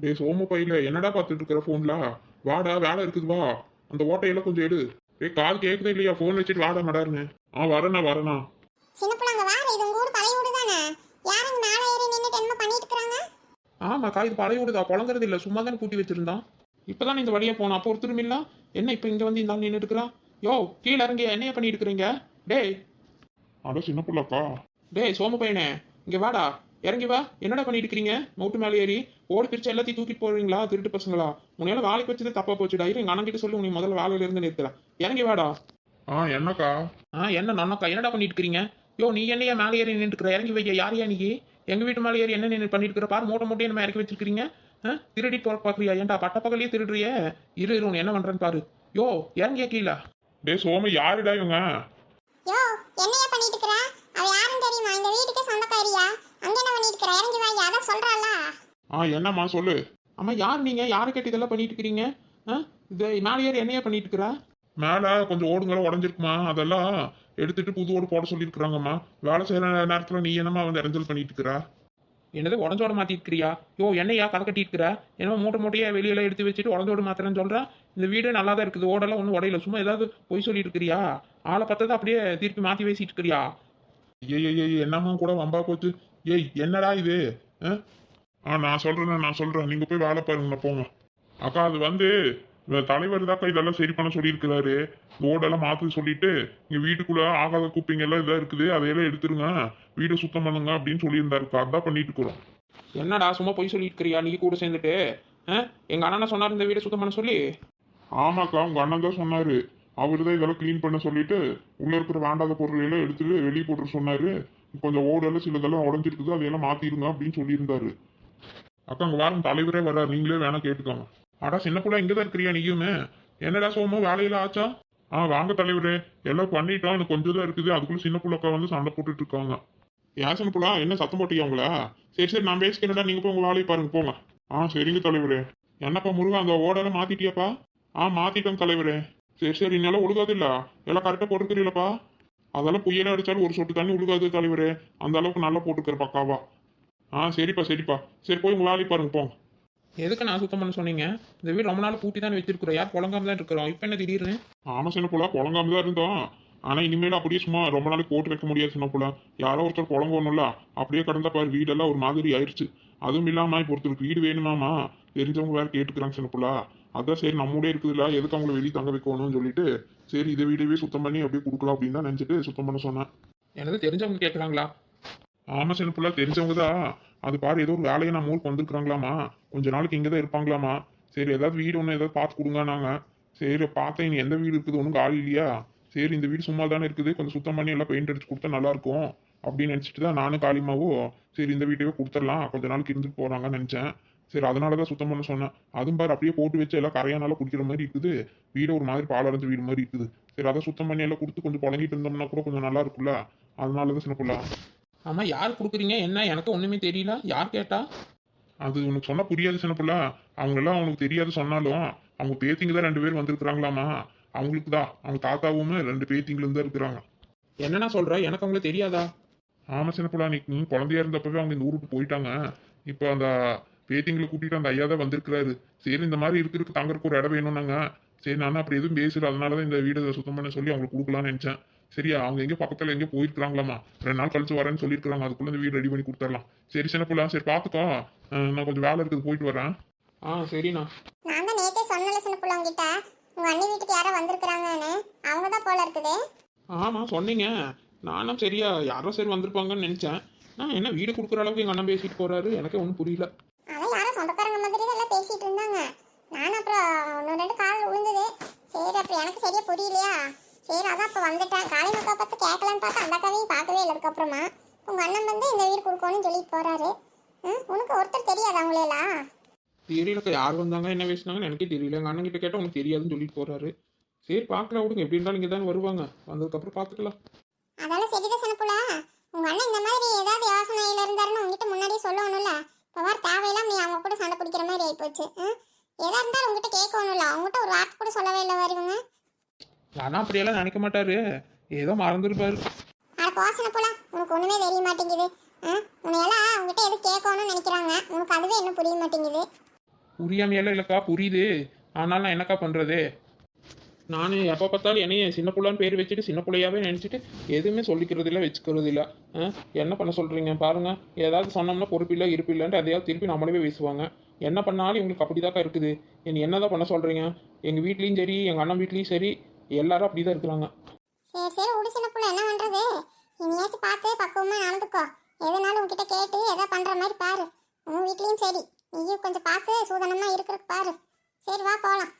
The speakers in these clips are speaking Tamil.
டேய் சோமு பையில என்னடா பார்த்துட்டு இருக்கிற போன்ல? வாடா வேலை இருக்குது வா. அந்த ஓட்டையெல்லாம் கொஞ்சம் எடு. டேய் கால் கேட்குதா இல்லையா? போன் வச்சுட்டு வாடா மடாருன்னு. வரேண்ணா. சின்ன புள்ளைங்க வார இது உங்க ஊர் பழைய வீடு தானே? யாரும் மேலே ஏறி நின்னுட்டு என்ன பண்ணிட்டு இருக்காங்க? ஆமாக்கா இது பழைய வீடுதா, புழங்குறது இல்லை, சும்மா தானே கூட்டி வச்சிருந்தான். இப்பதான் இந்த வழியா போனா அப்போ ஒருத்தரும் இல்ல. என்ன இப்போ இங்க வந்து இந்த நின்றுட்டு இருக்கிறான்? யோ கீழே இறங்கி என்னைய பண்ணிட்டு இருக்கிறீங்க? டேய் அட சின்ன புள்ளக்கா. டேய் சோமு பையனே இங்க வாடா. இறங்கி வா. என்னடா பண்ணிட்டு இருக்கீங்க? மவுட்டு மேலே ஏறி ஓடி பிரிச்சு எல்லாத்தையும் தூக்கிட்டு போறீங்களா திருட்டு பசங்களா? உன்னால வேலைக்கு வச்சது தப்பா போச்சுடா. எங்க அண்ணன் கிட்ட சொல்லி உனக்கு முதல்ல வேலையில இருந்து நிறுத்துறேன். இறங்கி வாடா. என்னக்கா? என்ன நன்னக்கா என்னடா பண்ணிட்டு இருக்கிறீங்க? யோ நீ என்னையா மேலே ஏறி நின்றுக்கிற? இறங்கி வைக்க யாரையா நீ? எங்க வீட்டு மேலே ஏறி என்ன நின்று பண்ணிட்டு இருக்கிற? பாரு மூட்டை நம்ம இறக்கி வச்சிருக்கீங்க. திருடி போற பாக்குறியா? ஏன்டா பட்ட பகலையே திருடுறியே? இரு உன் என்ன பண்றேன்னு பாரு. யோ இறங்கியா கீழே. டே சோமு யாருடா இவங்க? யோ என்னைய பண்ணிட்டு இருக்கற? அவ யாரும் தெரியுமா? இந்த வீட்டுக்கு சொந்தக்காரியா? அங்க என்ன பண்ணிட்டு இருக்கற? இறங்கி வா. அத சொல்றாளா? என்னம்மா சொல்லு. அம்மா யார் நீங்க? யாரை கேட்டு இதெல்லாம் பண்ணிட்டு இருக்கிறீங்க? இது மேலே ஏறி என்னையா பண்ணிட்டு இருக்கிற? மேல கொஞ்சம் ஓடுங்களாம் உடஞ்சிருக்குமா, அதெல்லாம் எடுத்துட்டு புது ஓடு போட சொல்லியிருக்கிறாங்கம்மா. வேலை செய்யற நேரத்துல நீ என்னம்மா வந்து இறஞ்சல் பண்ணிட்டு இருக்கிற? என்னது உடஞ்சோட மாத்திருக்கிறியா? யோ என்னையா கதை கட்டிட்டு இருக்கிற? என்னமோ மூட்டையா வெளியில எடுத்து வச்சுட்டு உடஞ்சோடு மாத்திரன்னு சொல்றேன். இந்த வீடு நல்லா தான் இருக்குது, ஓடெல்லாம் ஒன்றும் உடையில. சும்மா ஏதாவது பொய் சொல்லிட்டு இருக்கிறியா? ஆளை பார்த்ததை அப்படியே திருப்பி மாத்தி பேசிட்டு இருக்கிறியா? ஏய் என்னம்மா கூட வம்பா போச்சு. ஏய் என்னடா இது? நான் சொல்றேன் நீங்க போய் வேலை பாருங்க போங்க. அக்கா அது வந்து தலைவர் தாக்கா இதெல்லாம் சரி பண்ண சொல்லியிருக்கிறாரு. ஓடெல்லாம் மாற்ற சொல்லிட்டு இங்க வீட்டுக்குள்ள ஆகாத குப்பைங்க எல்லாம் இதா இருக்குது, அதையெல்லாம் எடுத்துருங்க, வீடை சுத்தம் பண்ணுங்க அப்படின்னு சொல்லியிருந்தாருக்கா. அதான் பண்ணிட்டு இருக்கிறோம். என்னடா சும்மா பொய் சொல்லிட்டு இருக்கிறியா நீ கூட சேர்ந்துட்டு? எங்க அண்ணனை சொன்னார் இந்த வீடை சுத்தம் பண்ண சொல்லி. ஆமாக்கா உங்க அண்ணன் தான் சொன்னாரு. அவரு தான் இதெல்லாம் கிளீன் பண்ண சொல்லிட்டு உள்ள இருக்கிற வேண்டாத பொருள் எல்லாம் எடுத்துட்டு வெளியே போட்டு சொன்னாரு. கொஞ்சம் ஓடெல்லாம் சிலதெல்லாம் உடஞ்சிருக்குது, அதையெல்லாம் மாத்திருங்க அப்படின்னு சொல்லியிருந்தாரு. அக்கா அங்க வாரம் தலைவரே வர்றாரு, நீங்களே வேணா கேட்டுக்கோங்க. அடா சின்ன பிள்ளை இங்கதான் இருக்கிறியா நீயுமே? என்னடா சோமு வேலையில ஆச்சா? வாங்க தலைவரே, எல்லாம் பண்ணிட்டோம், எனக்கு கொஞ்சம் தான் இருக்குது. அதுக்குள்ள சின்ன பிள்ளைக்கா வந்து சண்டை போட்டுட்டு இருக்காங்க. ஏன் சின்ன பிள்ளை என்ன சத்தம் போட்டியா உங்களா? சரி நான் பேசிக்கிறேன்டா, நீங்க போய் உங்க வேலையை பாருங்க போங்க. சரிங்க தலைவரே. என்னப்பா முருகா அந்த ஓடெல்லாம் மாத்திட்டியாப்பா? மாத்திட்டோம் தலைவரே. சரி இன்னெல்லாம் ஒழுகாது இல்ல, எல்லாம் கரெக்டா போட்டுக்கிறீங்களப்பா? அதெல்லாம் புயல அடிச்சாலும் ஒரு சொட்டு தண்ணி ஒழுகாது தலைவரே, அந்த அளவுக்கு நல்லா போட்டுக்கிற பக்காவா. சரிப்பா சரி போய் உங்க வேலையை பாருங்க போங்க. எதுக்கு நான் சுத்தம் பண்ண சொன்னீங்க? இந்த வீடு ரொம்ப நாள் பூட்டி தானே வச்சிருக்கிறோம், யார் புழங்காம தான் இருக்கிறோம், இப்போ என்ன திடீர்னு? ஆமா சின்ன புள்ள புழங்காம தான் இருந்தோம். ஆனா இனிமேல் அப்படியே சும்மா ரொம்ப நாளைக்கு போட்டு வைக்க முடியாது சின்ன புள்ள. யாரோ ஒருத்தர் புழங்கணும்ல, அப்படியே கடந்தா பாரு வீடெல்லாம் ஒரு மாதிரி ஆயிடுச்சு. அதுவும் இல்லாம இப்போ ஒருத்தருக்கு வீடு வேணுமாமா, தெரிஞ்சவங்க வேற கேட்டுக்கிறாங்க சின்ன புள்ள. அதான் சரி நம்மளே இருக்குதுல்ல, எதுக்கு அவங்கள வெளியே தங்க வைக்கணும்னு சொல்லிட்டு சரி இதை வீடவே சுத்தம் பண்ணி அப்படியே கொடுக்கலாம் அப்படின்னு தான் நினைச்சிட்டு சுத்தம் பண்ண சொன்னேன். எனக்கு தெரிஞ்சவங்க கேட்குறாங்களா? ஆமா சின்ன புள்ள தெரிஞ்சவங்க தான். அது பாரு ஏதோ ஒரு வேலையை நம்ம ஊருக்கு வந்திருக்கிறாங்களாமா, கொஞ்ச நாளைக்கு இங்கே தான் இருப்பாங்களாமா. சரி ஏதாவது வீடு ஒன்று ஏதாவது பார்த்து கொடுங்க நாங்க. சரி பார்த்தேன் இனி எந்த வீடு இருக்குது ஒன்றும் காலி இல்லையா? சரி இந்த வீடு சும்மா தானே இருக்குது, கொஞ்சம் சுத்தம் பண்ணி எல்லாம் பெயிண்ட் அடிச்சு கொடுத்தா நல்லா இருக்கும் அப்படின்னு நினச்சிட்டு தான் நானும் காளிமாவும் சரி இந்த வீட்டையே கொடுத்துடலாம், கொஞ்ச நாளைக்கு இருந்துட்டு போறாங்கன்னு நினச்சேன். சரி அதனால தான் சுத்தம் பண்ண சொன்னேன். அதுவும் பாரு அப்படியே போட்டு வச்சு எல்லாம் கரையானால குடிக்கிற மாதிரி இருக்குது, வீடு ஒரு மாதிரி பாலடைஞ்ச வீடு மாதிரி இருக்குது. சரி அதை சுத்தம் பண்ணி எல்லாம் கொடுத்து கொஞ்சம் புழங்கிட்டு இருந்தோம்னா கூட கொஞ்சம் நல்லா இருக்குல்ல, அதனால தான் சின்ன புள்ள. ஆமா யார் கொடுக்குறீங்க என்ன? எனக்கு ஒண்ணுமே தெரியல, யார் கேட்டா? அது உனக்கு சொன்னா புரியாது சின்ன பிள்ளை. அவங்க எல்லாம் அவனுக்கு தெரியாது சொன்னாலும் அவங்க பேத்திங்க தான் 2 பேர் வந்திருக்கிறாங்களாமா. அவங்களுக்கு தான் அவங்க தாத்தாவும் 2 பேத்திங்களும் தான் இருக்கிறாங்க. என்னன்னா சொல்ற? எனக்கு அவங்கள தெரியாதா? ஆமா சின்ன பிள்ளை, நீ குழந்தையா இருந்தப்பவே அவங்க இந்த ஊருக்கு போயிட்டாங்க. இப்போ அந்த பேத்திங்களை கூட்டிட்டு அந்த ஐயா தான் வந்திருக்கிறாரு. சரி இந்த மாதிரி இருக்கிறதுக்கு தங்கறதுக்கு ஒரு இடம் வேணும்னாங்க. சரி நானும் அப்படி எதுவும் பேசல, அதனாலதான் இந்த வீடை சுத்தம் பண்ண சொல்லி அவங்களுக்கு கொடுக்கலாம்னு நினைச்சேன். சரியா அவங்க எங்க பக்கத்துல எங்க போயிருக்காங்களாமா, 2 நாள் கழிச்சு வரேன்னு சொல்லியிருக்காங்க. அதுக்குள்ள இந்த வீடு ரெடி பண்ணி கொடுத்துடலாம். சரி சின்ன பிள்ளை சரி பாத்துக்கோ, நான் கொஞ்சம் வேலை இருக்குது போயிட்டு வரேன். சரிண்ணா. நான் தான் நேத்தே சொன்னல சின்ன புள்ள உங்ககிட்ட, உங்க அண்ணி வீட்டுக்கு யாரோ வந்திருக்காங்கன்னு. அவங்க தான் போல இருக்குது. ஆமா சொன்னீங்க, நானும் சரியா யாரோ சரி வந்திருப்பாங்கன்னு நினைச்சேன். நான் என்ன வீடு கொடுக்குற அளவுக்கு எங்க அண்ணன் பேசிட்டு போறாரு, எனக்கு ஒன்றும் புரியல. அதான் யாரோ சொந்தக்காரங்க மாதிரி தான் எல்லாம் பேசிட்டு இருந்தாங்க. நானும் அப்புறம் 1-2 கால் விழுந்தது. சரி அப்புறம் எனக்கு சரியா புரியலையா, சரி அதான் அப்போ வந்துட்டேன். காளிமக்கா பார்த்து கேட்கலான்னு பார்த்தா அந்த அக்காவையும் பார்க்கவே இல்லை. அதுக்கப்புறமா உங்க அண்ணன் வந்து இந்த வீடு கொடுக்கணும்னு சொல்லிட்டு போறாரு. உனக்கு ஒருத்தர் தெரியாது அவங்களெல்லாம்? தெரியலக்கா, யார் வந்தாங்க என்ன பேசினாங்கன்னு எனக்கே தெரியல. எங்க அண்ணன் கிட்ட கேட்டால் உனக்கு தெரியாதுன்னு சொல்லிட்டு போறாரு. சரி பார்க்கலாம் விடுங்க, எப்படி இருந்தாலும் இங்கே தானே வருவாங்க, வந்ததுக்கப்புறம் பார்த்துக்கலாம். அதெல்லாம் சரிதான் சின்னப்புல. உங்க அண்ணன் இந்த மாதிரி ஏதாவது யோசனையில இருந்தாருன்னு உங்ககிட்ட முன்னாடியே சொல்லணும்ல. இப்போ வர தேவையில்லாம நீ அவங்க கூட சண்டை பிடிக்கிற மாதிரி ஆயிப்போச்சு. எதா இருந்தாலும் உங்ககிட்ட கேட்கணும்ல, அவங்ககிட்ட ஒரு வார்த்தை கூட சொல்லவே இல்லை வருவங்க. ஆனால் அப்படியெல்லாம் நினைக்க மாட்டாரு, ஏதோ மறந்துருப்பாரு. அட போசனை போல, உனக்கு ஒண்ணுமே தெரிய மாட்டேங்குது. உன்னையெல்லாம் அவங்ககிட்ட எது கேட்கணும்னு நினைக்கிறாங்க, உனக்கு அதுவே இன்னும் புரிய மாட்டேங்குது. புரியாமையெல்லாம் இல்லைக்கா, புரியுது. ஆனால் நான் என்னக்கா பண்ணுறது? நான் எப்போ பார்த்தாலும் என்னைய சின்ன பிள்ளைன்னு பேர் வச்சுட்டு சின்ன பிள்ளையாவே நினச்சிட்டு எதுவுமே சொல்லிக்கிறது இல்லை, வச்சுக்கிறது இல்லை. என்ன பண்ண சொல்கிறீங்க பாருங்கள். ஏதாவது சொன்னோம்னா பொறுப்பில்லை இருப்பில்லைன்ட்டு அதையாவது திருப்பி நம்மளவே பேசுவாங்க. என்ன பண்ணாலும் இவங்களுக்கு அப்படிதாக்கா இருக்குது. என்ன தான் பண்ண சொல்கிறீங்க? எங்கள் வீட்லேயும் சரி, எங்கள் அண்ணன் வீட்லேயும் சரி, எல்லாரும் அப்படி தான் இருக்கிறாங்க. சரி சரி விடு சின்ன புள்ள, என்ன பண்றது? இனியாச்சும் பார்த்து பக்குவமா நடந்துக்கோ. எதுனாலும் உன்கிட்ட கேட்டு எதை பண்ற மாதிரி பாரு. உன் வீட்லயும் சரி, நீயும் கொஞ்சம் பார்த்து சூதனமா இருக்கிறதுக்கு பாரு. சரி வா போலாம்.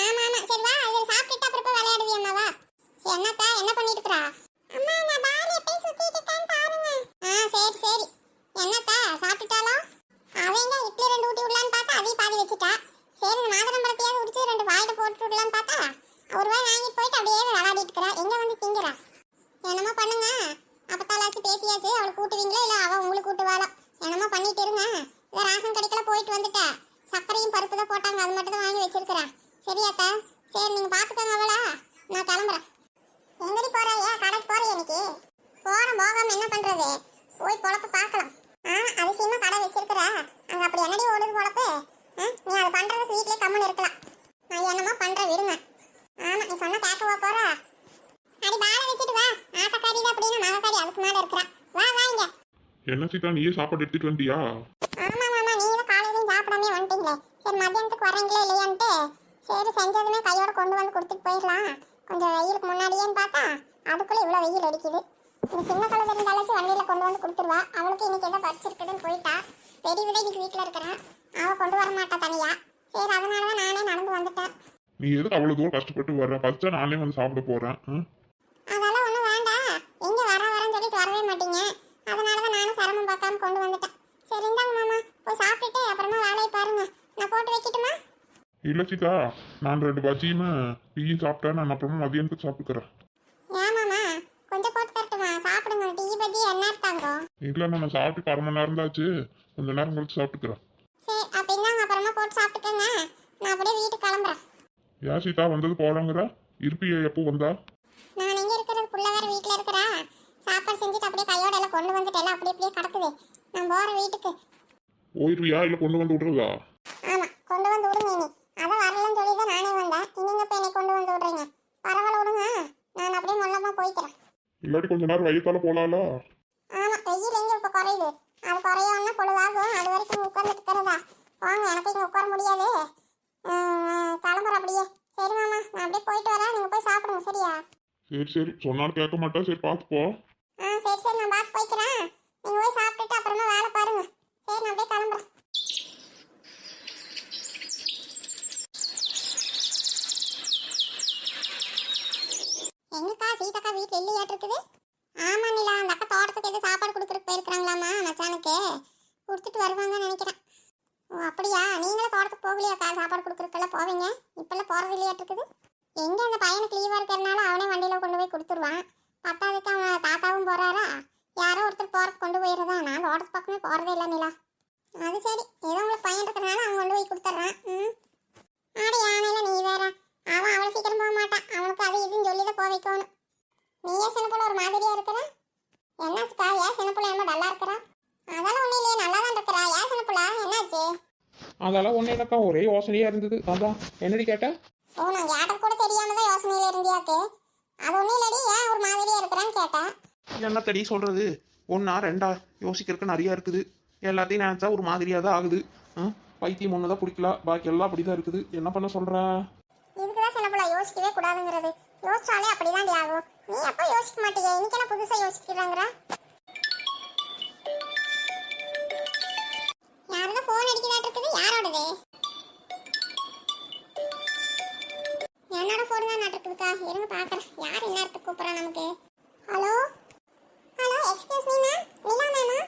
ஆமா ஆமா சரி வா, இதை சாப்பிட்டுட்டு அப்புறம் போய் விளையாடுவி அம்மாவா. என்னத்தா என்ன பண்ணிட்டு இருக்கா? அம்மா நான் பால் எப்படி சுத்திட்டு இருக்கேன்னு பாருங்க. சரி சரி. என்னத்தா சாப்பிட்டுட்டாலும்? அவங்க இட்லி 2 ஊட்டி விடலான்னு பார்த்தா அதையும் பாதி வச்சுட்டா. சரி இந்த மாதுளம் பழத்தையாவது உடிச்சு 2 வாயில போட்டு விடலான்னு பார்த்தா ஒரு வாய் வாங்கிட்டு போயிட்டு அப்படியே விளையாடிட்டு இருக்கிறா. எங்க வந்து திங்கிறா? என்னமோ பண்ணுங்க. அப்பத்தாலாச்சும் பேசியாச்சு, அவளை கூட்டுவீங்களா இல்லை அவள் உங்களுக்கு கூட்டுவாளா? என்னமோ பண்ணிட்டு இருங்க. இதை ரேஷன் கடைக்கெல்லாம் போயிட்டு வந்துட்டா. சர்க்கரையும் பருப்பு தான் போட்டாங்க, அது மட்டும் தான் வாங்கி வச்சிருக்கிறேன். சரியாத்தா? சரி நீங்க பாத்துக்கோங்க அவளா. நான் கிளம்புறேன். எங்கடி போற? ஏன் கடைக்கு போறிய இன்னைக்கு? போகாம என்ன பண்றது? போய் பொழப்பு பார்க்கலாம். அதிசயமா கடை வச்சிருக்கிற, அங்க அப்படி என்னடி ஓடுது பொழப்பு? நீ அதை பண்றது வீட்லயே கம்மன் இருக்கலாம். நான் என்னமோ பண்ற விடுங்க. ஆமா நீ சொன்ன கேட்கவா போற? அடி பாலை வச்சுட்டு வா. ஆட்டக்காரி தான் அப்படின்னு மகக்காரி அதுக்கு மேல இருக்கிறா. வா வாங்க. என்ன சீதா, நீயே சாப்பாடு எடுத்துட்டு வந்துட்டியா? ஆமா மாமா, நீங்க தான் காலையிலயும் சாப்பிடாமே வந்துட்டீங்களே. சரி மத்தியானத்துக்கு வரீங்களே இல்லையான்ட்டு சரி செஞ்சதுமே கையோட கொண்டு வந்து கொடுத்துட்டு போயிடலாம். கொஞ்சம் வெயிலுக்கு முன்னாடியேன்னு பார்த்தா அதுக்குள்ள இவ்வளோ வெயில் அடிக்குது. இந்த சின்ன கலர் இருந்தாலும் வண்டியில கொண்டு வந்து கொடுத்துருவா. அவளுக்கு இன்னைக்கு ஏதோ படிச்சிருக்குதுன்னு போயிட்டா. பெரிய விட இன்னைக்கு வீட்டில் இருக்கிறேன். அவள் கொண்டு வர மாட்டா தனியா. சரி அதனால தான் நானே நடந்து வந்துட்டேன். நீ எதுக்கு அவ்வளவு தூரம் கஷ்டப்பட்டு வர்ற? ஃபர்ஸ்டா நானே வந்து சாப்பிட போறேன். அதெல்லாம் ஒன்றும் வேண்டாம். எங்க வரேன்னு சொல்லிட்டு வரவே மாட்டீங்க. அதனால தான் நானும் சிரமம் பார்க்காம கொண்டு வந்துட்டேன். சரி இந்தாங்க மாமா, போய் சாப்பிட்டுட்டு அப்புறமா வேலையை பாருங்க. நான் போட்டு வைக்கட்டுமா? இல்ல சீதா, நான் 2 பஜ்ஜியும் டீயும் சாப்பிட்டேன். நான் அப்புறமா மதியானத்துக்கு சாப்பிட்டுக்கிறேன். ஏன் மாமா, கொஞ்சம் போட்டு தரட்டுமா? சாப்பிடுங்க. டீ பஜ்ஜி என்ன இருக்காங்க? இல்ல நான் சாப்பிட்டு 1/2 மணி நேரம் தான் ஆச்சு. கொஞ்ச நேரம் கழிச்சு சாப்பிட்டுக்கிறேன். சரி அப்ப இந்தாங்க, அப்புறமா போட்டு சாப்பிட்டுக்கோங்க. நான் அப்படியே வீட்டுக்கு கிளம்புறேன். ஏன் சீதா வந்தது போறாங்கிற? இருப்பியா எப்போ வந்தா? நான் எங்க இருக்கிறது? புள்ள வேற வீட்டுல இருக்கிறா. சாப்பாடு செஞ்சுட்டு அப்படியே கையோட எல்லாம் கொண்டு வந்துட்டு எல்லாம் அப்படியே அப்படியே கிடக்குது. நான் போற வீட்டுக்கு. போயிருவியா இல்ல கொண்டு வந்து விடுறதா? ஆமா கொண்டு வந்து விடுங்க. இனி அதான் வரலன்னு சொல்லி தான் நானே வந்தேன். நீங்க இப்ப என்னை கொண்டு வந்து விடுறீங்க. பரவாயில்ல விடுங்க, நான் அப்படியே மொல்லமா போய்க்கிறேன். இல்லாட்டி கொஞ்ச நேரம் வயிற்றால போலாம்ல? ஆமா வெயில் எங்க இப்ப குறையுது? அது குறையணும்னா பொழுதாகும். அது வரைக்கும் உட்கார்ந்து இருக்கிறதா? வாங்க, எனக்கு இங்க உட்கார முடியாது. கிளம்புற அப்படியே. சரி மாமா, நான் அப்படியே போயிட்டு வரேன். நீங்க போய் சாப்பிடுங்க சரியா? சரி சொன்னாலும் கேட்க மாட்டா. சரி பார்த்து போ. சரி சரி நான் பார்த்து போய்க்கிறேன். நீங்க போய் சாப்பிட்டுட்டு அப்புறமா வேலை பாருங்க. சரி நான் அப்படியே கிளம்புறேன். எங்கக்கா சீதாக்கா வீட்டில் இல்லையாட்டு இருக்குது? ஆமா நிலா, அந்த அக்கா தோட்டத்துக்கு எது சாப்பாடு கொடுக்குறதுக்கு போயிருக்கிறாங்களாமா மச்சானுக்கு. கொடுத்துட்டு வருவாங்கன்னு நினைக்கிறேன். ஓ அப்படியா? நீங்களும் தோட்டத்துக்கு போகலையாக்கா? சாப்பாடு கொடுக்குறதுக்கெல்லாம் போவீங்க, இப்பெல்லாம் போகிறது இல்லையாட்டு இருக்குது. எங்கே அந்த பையனுக்கு லீவாக இருக்கிறதுனால அவனே வண்டியில் கொண்டு போய் கொடுத்துருவான். பத்தாவதுக்கு அவன் தாத்தாவும் போகிறாரா, யாரோ ஒருத்தர் போகிறதுக்கு கொண்டு போயிடுறதா. நான் தோட்டத்து பக்கமே போகிறதே இல்லை நிலா. அது சரி, ஏதோ உங்களுக்கு பையன் இருக்கிறனால அவன் கொண்டு போய் கொடுத்துட்றான். ஆடி யானையில் நீ வேற. அவன் அவ்வளோ சீக்கிரம் போக மாட்டான். அவனுக்கு அது இதுன்னு சொல்லி தான் போக வைக்கணும். நீயே சின்ன போல ஒரு மாதிரியா இருக்கிற. என்னாச்சுக்கா? ஏன் சின்ன பிள்ளை என்ன டல்லா இருக்கிறா? அதெல்லாம் ஒன்றும் இல்லையே, நல்லா தான் இருக்கிறா. ஏன் சின்ன பிள்ளை என்னாச்சு? அதெல்லாம் ஒன்றும் இல்லைக்கா, ஒரே யோசனையாக இருந்தது. அதான் என்னடி கேட்டேன்? ஓ நான் கேட்டது கூட தெரியாம தான் யோசனையில் இருந்தியாக்கு. அது ஒன்றும் இல்லடி, ஏன் ஒரு மாதிரியா இருக்கிறான்னு கேட்டேன். என்னத்தடி சொல்கிறது? 1 2 யோசிக்கிறதுக்கு நிறையா இருக்குது. எல்லாத்தையும் நினச்சா ஒரு மாதிரியாக தான் ஆகுது. பைத்தியம் ஒன்று தான் பிடிக்கல, பாக்கி எல்லாம் அப்படி தான் இருக்குது. என்ன பண்ண சொல்கிறேன்? இதுக்குதான் சின்ன பிள்ளை யோசிக்கவே கூடாதுங்கிறது. யோசிச்சாலே அப்படிதான் ஆகும். நீ எப்போ யோசிக்க மாட்டீங்க, இன்னைக்கெல்லாம் புதுசாக யோசிக்கிறாங்கிற. யாரும் ஃபோன் அடிக்கிறதா இருக்குது? யாரோடது? என்னோட ஃபோன் தான் இருக்குதுக்கா. இருங்க பார்க்குறேன் யார் என்ன இடத்துக்கு கூப்பிட்றா நமக்கு. Hello hello excuse me ma'am, Nila மேமா?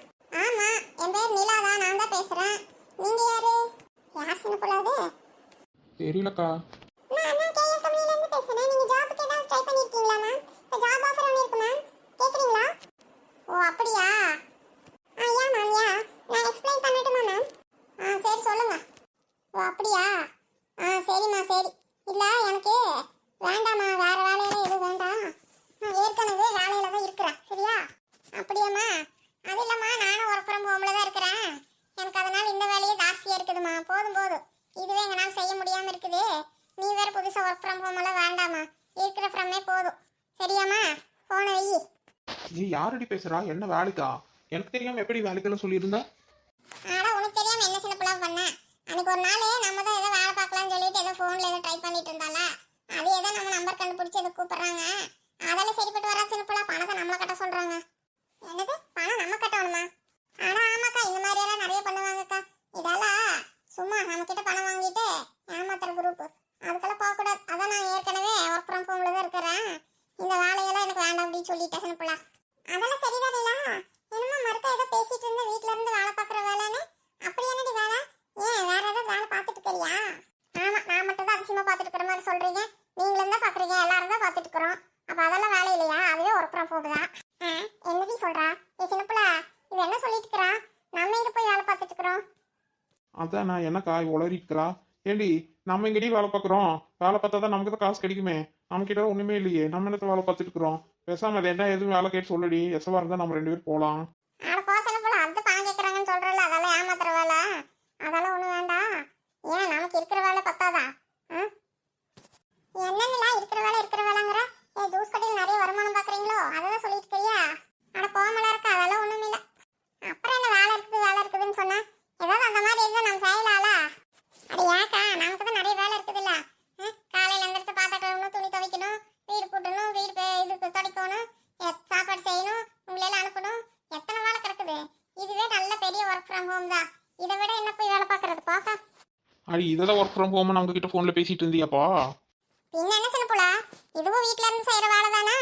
ஆமாம் என் பேர் நிலா தான், நான் தான் பேசுகிறேன். நீங்கள் யார்? யார் சின்ன பிள்ளை அது? தெரியலக்கா. நான் கேஎஸ் கம்பெனிலேருந்து பேசுகிறேன். நீங்கள் ஜாபுக்கு ஏதாவது ட்ரை பண்ணியிருக்கீங்களா மேம்? இப்போ ஜாப் ஆஃபர் ஒன்று இருக்கு மேம், கேட்குறீங்களா? ஓ அப்படியா? ஏன் மேம் ஏன்? நான் எக்ஸ்பிளைன் பண்ணட்டுமா மேம்? சரி சொல்லுங்கள். ஓ அப்படியா? சரிம்மா சரி. இல்லை எனக்கு வேண்டாம்மா, வேறு வேலையெல்லாம் எதுவும் வேண்டாம். நான் ஏற்கனவே வேலையில் தான் இருக்கிறேன் சரியா? அப்படியாம்மா? அது இல்லைம்மா, நானும் ஒர்க் ஃப்ரம் ஹோமில் தான் இருக்கிறேன். ஃப்ரம்லாம் வேண்டாமா, இருக்கிற ஃப்ரம்மே போதும். சரியாம்மா? போன வை. நீ யாரடி பேசுறா? என்ன வேலைக்கா? எனக்கு தெரியாம எப்படி வேலைக்கெல்லாம் சொல்லியிருந்தா? ஆனா உனக்கு தெரியாம என்ன சின்ன பிள்ளை பண்ண? அன்னைக்கு ஒரு நாள் நம்ம தான் ஏதோ வேலை பார்க்கலாம்னு சொல்லிட்டு ஏதோ ஃபோன்ல ஏதோ ட்ரை பண்ணிட்டு இருந்தால, அது ஏதோ நம்ம நம்பர் கண்டுபிடிச்சு ஏதோ கூப்பிடுறாங்க. அதெல்லாம் சரிப்பட்டு வரா சின்ன பிள்ளை. பணத்தை நம்மள கட்ட சொல்றாங்க. என்னது? பணம் நம்ம கட்டணுமா? ஆனா ஆமாக்கா, இந்த மாதிரி எல்லாம் நிறைய பண்ணுவாங்கக்கா. இதெல்லாம் சும்மா நம்ம கிட்ட பணம் வாங்கிட்டு ஏமாத்துற குரூப். அதுக்கெல்லாம் போக கூடாது. அதான் நான் ஏற்கனவே ஒர்க் ஃப்ரம் ஹோம்ல தான் இருக்கிறேன். இந்த வேலையெல்லாம் எனக்கு வேண்டாம் அப்படின்னு சொல்லிட்டேன் சின்ன பிள்ளை. அதெல்லாம் சரிதான் இல்ல? என்னமோ மறுக்க ஏதோ பேசிட்டு இருந்த வீட்ல இருந்து வேலை பார்க்குற வேலைன்னு. அப்படி என்னடி வேலை? ஏன் வேற ஏதாவது வேலை பார்த்துட்டு இருக்கிறியா? ஆமா, நான் மட்டும் தான் அதிசயமா பார்த்துட்டு இருக்கிற மாதிரி சொல்றீங்க. நீங்களும் தான் பாக்குறீங்க, எல்லாரும் தான் பார்த்துட்டு இருக்கிறோம். அப்ப அதெல்லாம் வேலை இல்லையா? அதுவே ஒர்க் ஃப்ரம் ஹோம் தான். என்னடி சொல்றா? ஏ சின்ன பிள்ளை, இது என்ன சொல்லிட்டு இருக்கிறா? நம்ம எங்க போய் வேலை பார்த்துட்டு இருக்கிறோம்? அதான் நான் என்னக்கா உளறிக்கிறா? ஏண்டி நம்ம எங்கடி வேலை பார்க்குறோம்? வேலை பார்த்தா தான் நமக்கு தான் காசு கிடைக்குமே. நம்ம கிட்ட ஒண்ணுமே இல்லையே. நம்ம என்னத்த வேலை பார்த்துட்டு இருக்கிறோம்? பேசாம அது என்ன எதுவும் வேலை கேட்டு சொல்லடி. எசவா இருந்தா நம்ம 2 பேரும் போலாம். ஆனா போ சின்ன பிள்ளை, அந்த பணம் கேட்கறாங்கன்னு சொல்றல, அதெல்லாம் ஏமாத்துற வேலை. அதெல்லாம் ஒண்ணு வேண்டாம். ஏன் நமக்கு இருக்கிற வேலை பத்தாதா? என்னன்னா இருக்கிற வேலைங்கிற? ஏ ஜூஸ் கடையில் நிறைய வருமானம் பாக்குறீங்களோ அதான் சொல்லிட்டு இருக்கியா? ஆனா போமலா இருக்கு, அதெல்லாம் ஒண்ணும் இல்ல. அப்புறம் என்ன வேலை இருக்குதுன்னு சொன்னா ஏதாவது அந்த மாதிரி இருந்தா நம்ம செய்யலாம்ல. அது ஏக்கா, நமக்கு தான் நிறைய வேலை இருக்குது இல்ல. காலையில எந்திரிச்சு பாத்திரம் கழுவணும், துணி துவைக்கணும், வீடு கூட்டணும், வீடு இதுக்கு துடைக்கணும், சாப்பாடு செய்யணும், உங்களை அனுப்பணும், எத்தனை வேலை கிடக்குது. இதுவே நல்ல பெரிய ஒர்க் ஃப்ரம் ஹோம் தான். இதை விட என்ன போய் வேலை பார்க்கறது பாக்க. அடி இதெல்லாம் ஒர்க் ஃப்ரம் ஹோம் நம்ம கிட்ட ஃபோன்ல பேசிட்டு இருந்தியாப்பா? பின்ன என்ன சின்ன புள்ள, இதுவும் வீட்ல இருந்து செய்யற வேலை தானே.